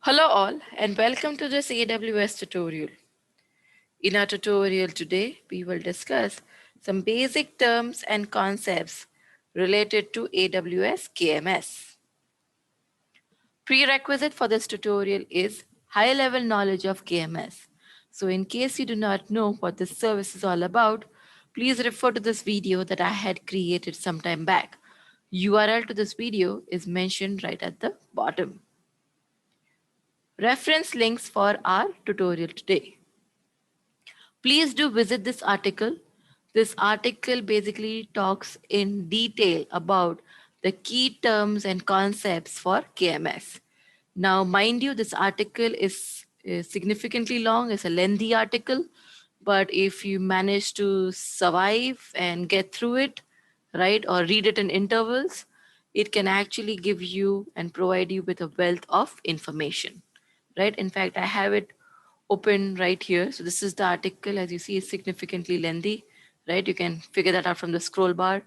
Hello all and welcome to this AWS tutorial. In our tutorial today, we will discuss some basic terms and concepts related to AWS KMS. Prerequisite for this tutorial is high-level knowledge of KMS. So in case you do not know what this service is all about, please refer to this video that I had created some time back. URL to this video is mentioned right at the bottom. Reference links for our tutorial today. Please do visit this article. This article basically talks in detail about the key terms and concepts for KMS. Now, mind you, this article is significantly long. It's a lengthy article, but if you manage to survive and get through it, right, or read it in intervals, it can actually give you and provide you with a wealth of information, right? In fact, I have it open right here. So this is the article. As you see, it's significantly lengthy, right? You can figure that out from the scroll bar,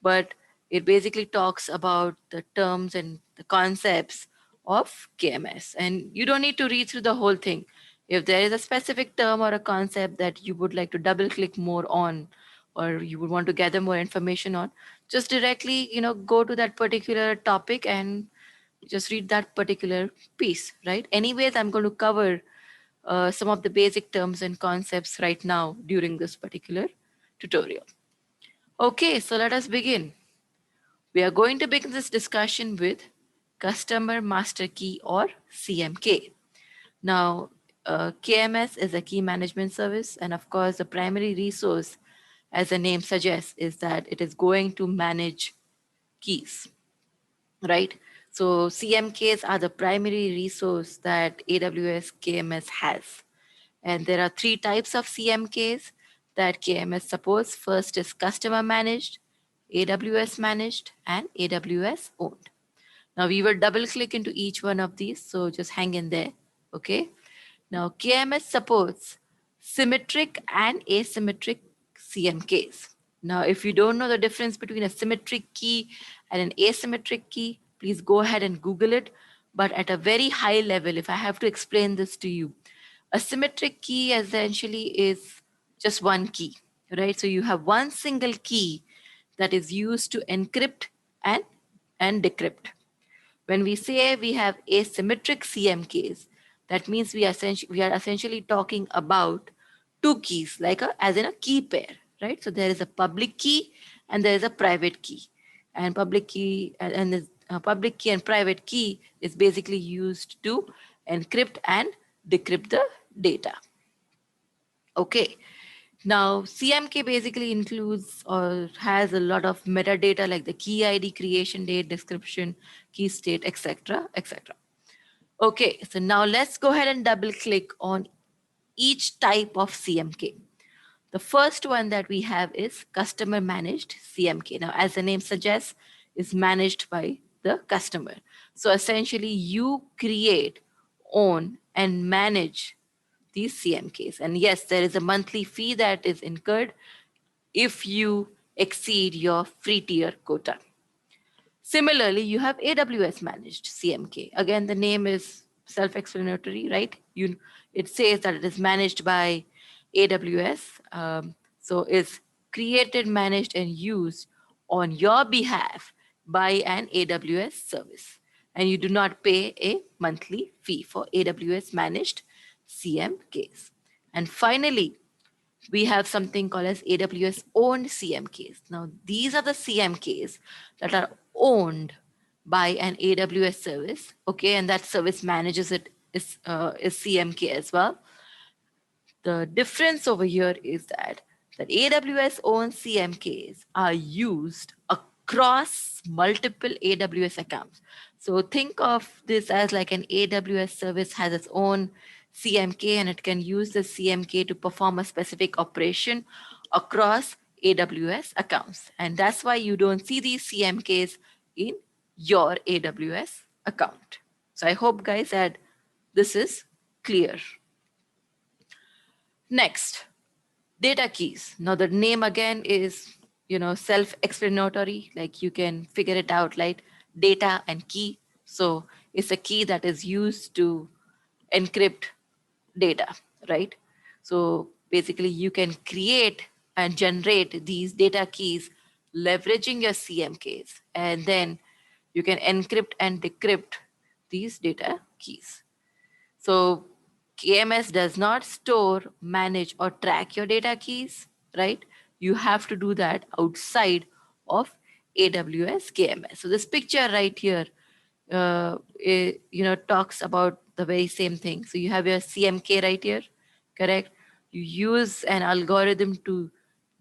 but it basically talks about the terms and the concepts of KMS. And you don't need to read through the whole thing. If there is a specific term or a concept that you would like to double click more on, or you would want to gather more information on, just directly, go to that particular topic and just read that particular piece, right? Anyways, I'm going to cover some of the basic terms and concepts right now during this particular tutorial. Okay, so let us begin. We are going to begin this discussion with Customer Master Key or CMK. Now, KMS is a key management service, and of course, the primary resource, as the name suggests, is that it is going to manage keys, right? So CMKs are the primary resource that AWS KMS has. And there are three types of CMKs that KMS supports. First is customer managed, AWS managed, and AWS owned. Now we will double click into each one of these. So just hang in there. Okay. Now KMS supports symmetric and asymmetric CMKs. Now, if you don't know the difference between a symmetric key and an asymmetric key, please go ahead and Google it. But at a very high level, if I have to explain this to you, a symmetric key essentially is just one key, right? So you have one single key that is used to encrypt and, and decrypt. When we say we have asymmetric CMKs, that means we are essentially talking about two keys, like as in a key pair, right? So there is a public key and there is a private key, and public key and this public key and private key is basically used to encrypt and decrypt the data. Okay. Now, CMK basically includes or has a lot of metadata like the key ID, creation date, description, key state, etc., etc. Okay, so now let's go ahead and double click on each type of CMK. The first one that we have is customer managed CMK. Now, as the name suggests, is managed by the customer. So essentially, you create, own, and manage these CMKs. And yes, there is a monthly fee that is incurred if you exceed your free tier quota. Similarly, you have AWS managed CMK. Again, the name is self-explanatory, right? It says that it is managed by AWS. So it's created, managed, and used on your behalf by an AWS service. And you do not pay a monthly fee for AWS managed CMKs. And finally, we have something called as AWS owned CMKs. Now, these are the CMKs that are owned by an AWS service, okay, and that service manages it is CMK as well. The difference over here is that AWS owned CMKs are used across multiple AWS accounts. So think of this as like an AWS service has its own CMK, and it can use the CMK to perform a specific operation across AWS accounts. And that's why you don't see these CMKs in your AWS account. So I hope, guys, that this is clear. Next, data keys. Now the name again is, self-explanatory, like you can figure it out, like data and key. So it's a key that is used to encrypt data, right? So basically you can create and generate these data keys leveraging your CMKs, and then you can encrypt and decrypt these data keys. So KMS does not store, manage, or track your data keys, right? You have to do that outside of AWS KMS. So this picture right here, talks about the very same thing. So you have your CMK right here, correct? You use an algorithm to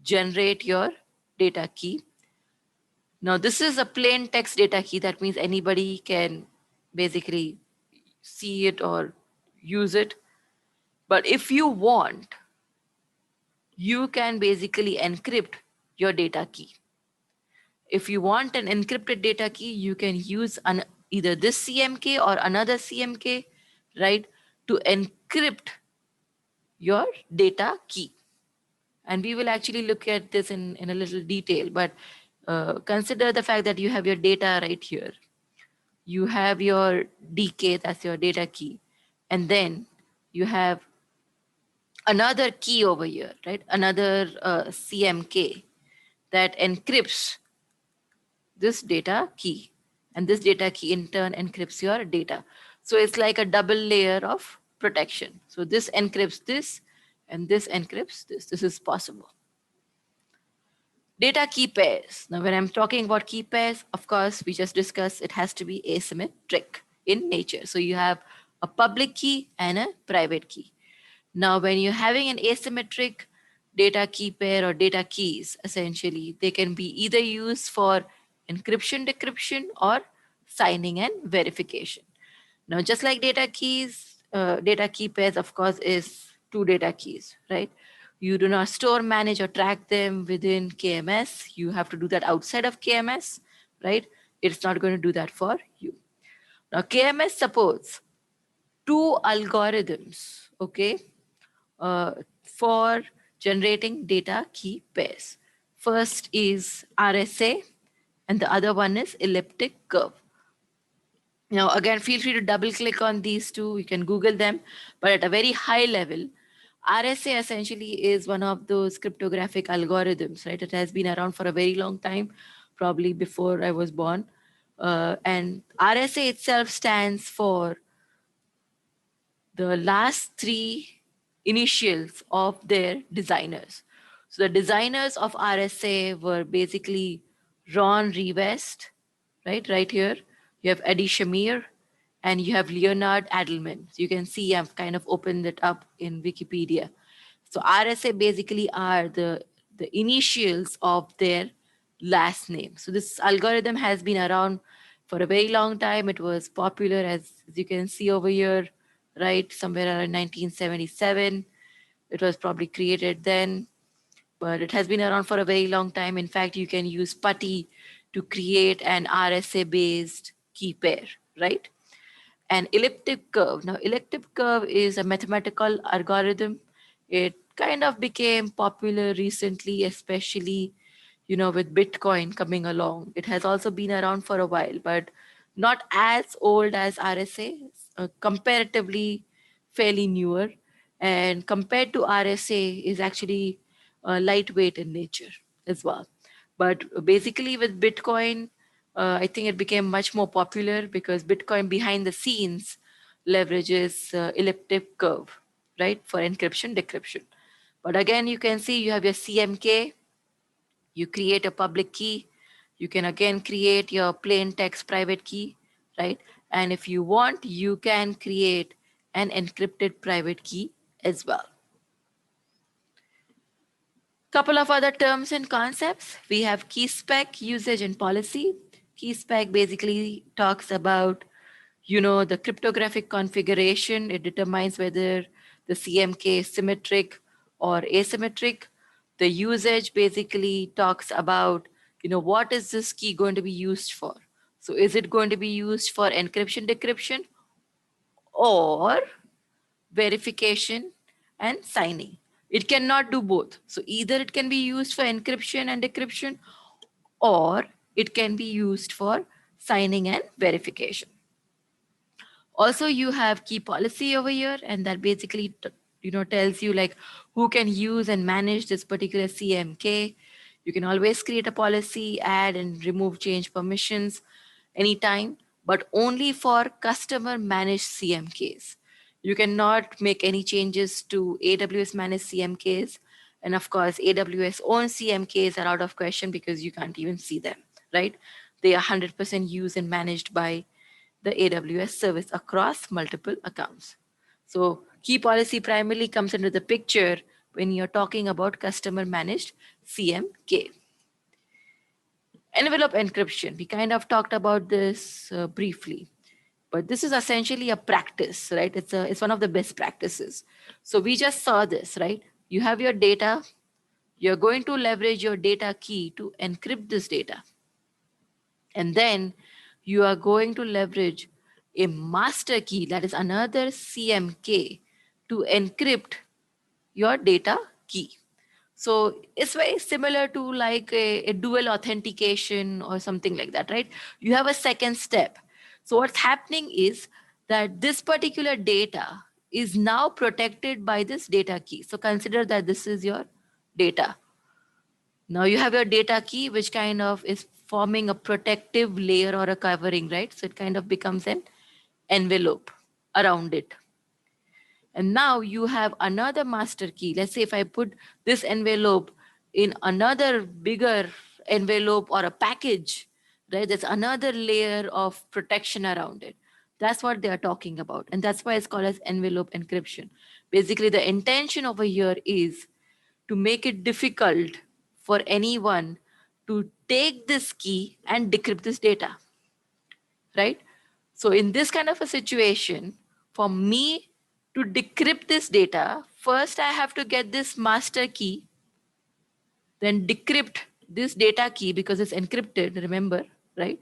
generate your data key. Now this is a plain text data key. That means anybody can basically see it or use it. But if you want, you can basically encrypt your data key. If you want an encrypted data key, you can use either this CMK or another CMK, right, to encrypt your data key. And we will actually look at this in a little detail, but consider the fact that you have your data right here. You have your DK, that's your data key. And then you have another key over here, right? Another CMK that encrypts this data key. And this data key in turn encrypts your data. So it's like a double layer of protection. So this encrypts this and this encrypts this. This is possible. Data key pairs. Now, when I'm talking about key pairs, of course, we just discussed it has to be asymmetric in nature. So you have a public key and a private key. Now, when you're having an asymmetric data key pair or data keys, essentially, they can be either used for encryption, decryption, or signing and verification. Now, just like data keys, data key pairs, of course, is two data keys, right? You do not store, manage, or track them within KMS. You have to do that outside of KMS, right? It's not going to do that for you. Now, KMS supports two algorithms, okay, for generating data key pairs. First is RSA, and the other one is elliptic curve. Now, again, feel free to double click on these two. You can Google them, but at a very high level, RSA essentially is one of those cryptographic algorithms, right? It has been around for a very long time, probably before I was born. And RSA itself stands for the last three initials of their designers. So the designers of RSA were basically Ron Rivest, right here. You have Eddie Shamir and you have Leonard Adelman. So you can see I've kind of opened it up in Wikipedia. So RSA basically are the initials of their last name. So this algorithm has been around for a very long time. It was popular as you can see over here, right? Somewhere around 1977. It was probably created then, but it has been around for a very long time. In fact, you can use PuTTY to create an RSA based key pair, right? An elliptic curve. Now, elliptic curve is a mathematical algorithm. It kind of became popular recently, especially, with Bitcoin coming along. It has also been around for a while, but not as old as RSA, comparatively fairly newer. And compared to RSA is actually lightweight in nature as well. But basically with Bitcoin, I think it became much more popular because Bitcoin behind the scenes leverages elliptic curve, right, for encryption, decryption. But again, you can see you have your CMK, you create a public key, you can again create your plain text private key, right? And if you want, you can create an encrypted private key as well. Couple of other terms and concepts. We have key spec, usage, and policy. Key spec basically talks about, the cryptographic configuration. It determines whether the CMK is symmetric or asymmetric. The usage basically talks about, what is this key going to be used for? So is it going to be used for encryption, decryption, or verification and signing? It cannot do both. So either it can be used for encryption and decryption, or it can be used for signing and verification. Also, you have key policy over here, and that basically tells you like who can use and manage this particular CMK. You can always create a policy, add and remove change permissions anytime, but only for customer managed CMKs. You cannot make any changes to AWS managed CMKs. And of course, AWS own CMKs are out of question because you can't even see them, right? They are 100% used and managed by the AWS service across multiple accounts. So key policy primarily comes into the picture when you're talking about customer managed CMK. Envelope encryption, we kind of talked about this briefly, but this is essentially a practice, right? It's one of the best practices. So we just saw this, right? You have your data, you're going to leverage your data key to encrypt this data. And then you are going to leverage a master key, that is another CMK, to encrypt your data key. So it's very similar to like a dual authentication or something like that, right? You have a second step. So what's happening is that this particular data is now protected by this data key. So consider that this is your data. Now you have your data key, which kind of is forming a protective layer or a covering, right? So it kind of becomes an envelope around it. And now you have another master key. Let's say if I put this envelope in another bigger envelope or a package, right? There's another layer of protection around it. That's what they are talking about. And that's why it's called as envelope encryption. Basically, the intention over here is to make it difficult for anyone to take this key and decrypt this data, right? So in this kind of a situation, for me to decrypt this data, first I have to get this master key, then decrypt this data key because it's encrypted, remember, right?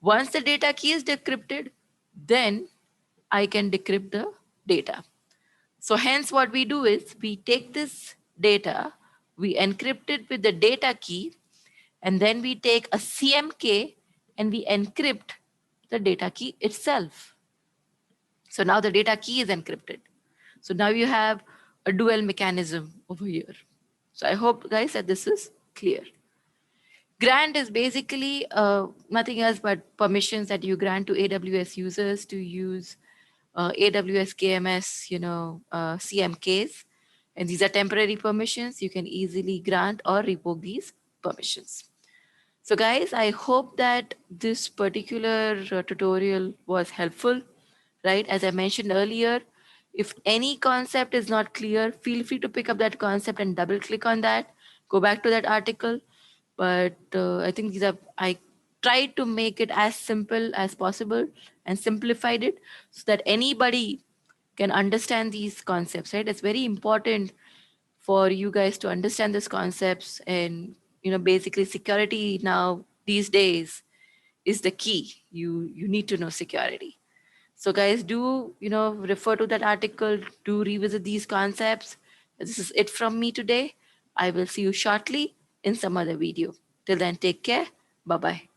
Once the data key is decrypted, then I can decrypt the data. So hence what we do is we take this data, we encrypt it with the data key, and then we take a CMK and we encrypt the data key itself. So now the data key is encrypted. So now you have a dual mechanism over here. So I hope guys that this is clear. Grant is basically nothing else but permissions that you grant to AWS users to use AWS KMS, CMKs. And these are temporary permissions. You can easily grant or revoke these permissions. So guys, I hope that this particular tutorial was helpful, right? As I mentioned earlier, if any concept is not clear, feel free to pick up that concept and double click on that, go back to that article. But I think I tried to make it as simple as possible and simplified it so that anybody can understand these concepts, right? It's very important for you guys to understand these concepts, and basically security now these days is the key. You need to know security. So guys, do refer to that article, do revisit these concepts. This is it from me today. I will see you shortly in some other video. Till then, take care. Bye bye.